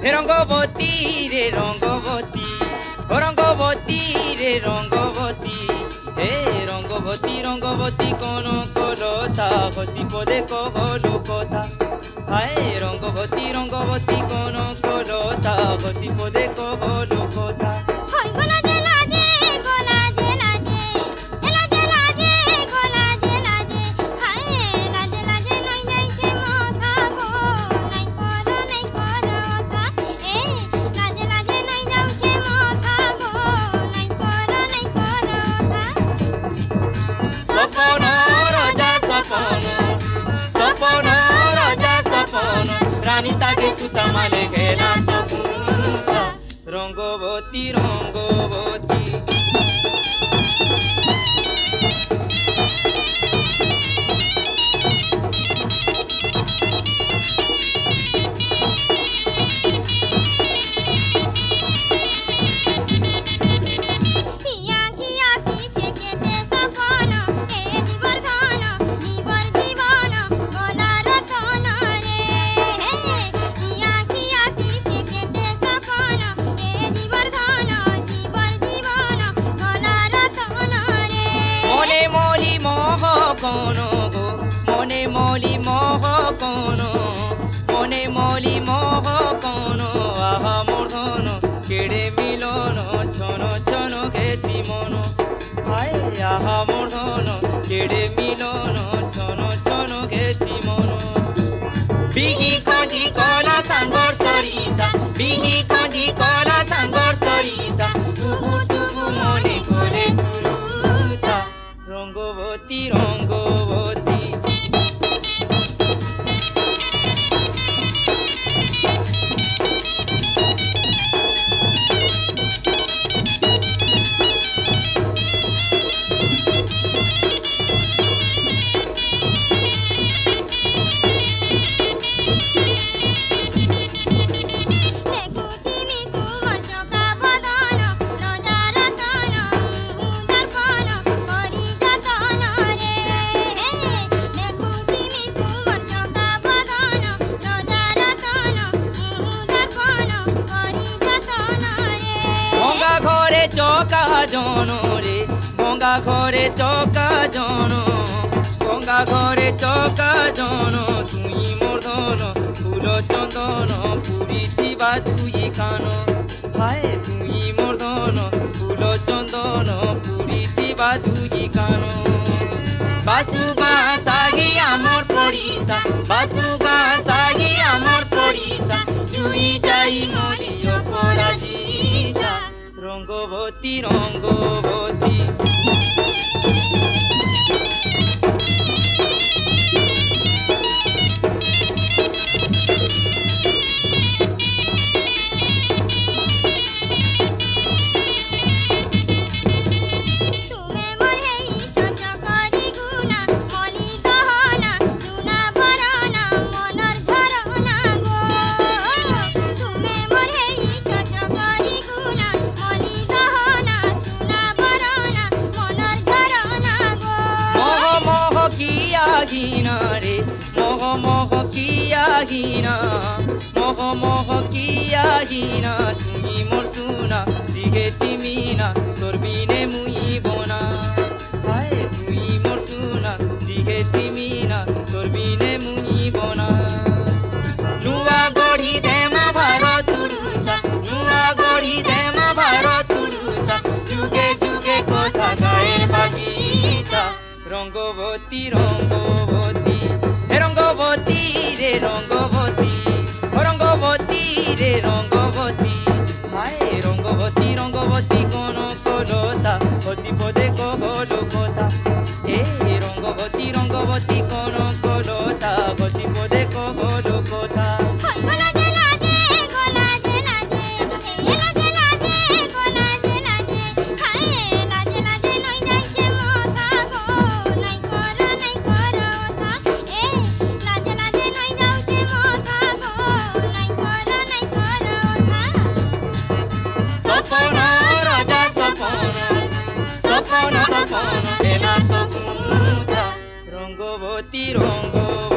রঙ্গবতী রে রঙ্গবতী ও রঙ্গবতী রে রঙ্গবতী হে রঙ্গবতী রঙ্গবতী কোন কলতা হতি পদে কহলু কথা হায় রঙ্গবতী রঙ্গবতী কোন কলতা হতি পদে কহলু কথা সপন রাজা সপন রানী তাকে সুতামালে গেলা রঙ্গবতী রঙ্গবতী মনে মলি মহ কোন মনে মলি মহ কোন আহা মোহন কেড়ে মিলন ছন ছন গেছি মন হায় আহা মোহন কেড়ে মিলন ছন ছন গেছি মন বিহি খঞ্জি কলা সাঙ্গর সরিতা বিহি খঞ্জি কলা সাঙ্গর সরিতা তুবু তুবু মনে করে সুরুতা রঙ্গবতী রঙ্গবতী চকা জন রে গঙ্গা ঘরে চকা জন গঙ্গা ঘরে চকা জন তুই মোর ধন ফুল চন্দন পুরী শিবা তুই খান হায় তুই মোর ধন ফুল চন্দন পুরী শিবা তুই খান বাসু বাঁশাগি আমার পড়িতা বাসু বাঁশাগি আমার পড়িতা তুই যাই মরিয় পরাজিতা রঙ্গবতী রঙ্গবতী গিনা রে মোহ মোহ কিয়া গিনা মোহ মোহ কিয়া গিনা তুমি মোর সুনা দিহে তিমিনা তোর বিনে মুই বোনা হায় তুই মোর সুনা দিহে তিমিনা তোর বিনে মুই বোনা নুয়া গড়ি দেমা ভারত তুরুতা নুয়া গড়ি দেমা ভারত তুরুতা যুগে যুগে কথা গায়ে বাজিতা রঙ্গবতী রঙ্গবতী হে রঙ্গবতী রে রঙ্গবতী রঙ্গবতী রে রঙ্গবতী হায় রঙ্গবতী রঙ্গবতী কোন কলতা হতি পদে কহলু কথা হে রঙ্গবতী রঙ্গবতী কোন কলতা হতি পদে কহলু কথা রঙ্গবতী রঙ্গবতী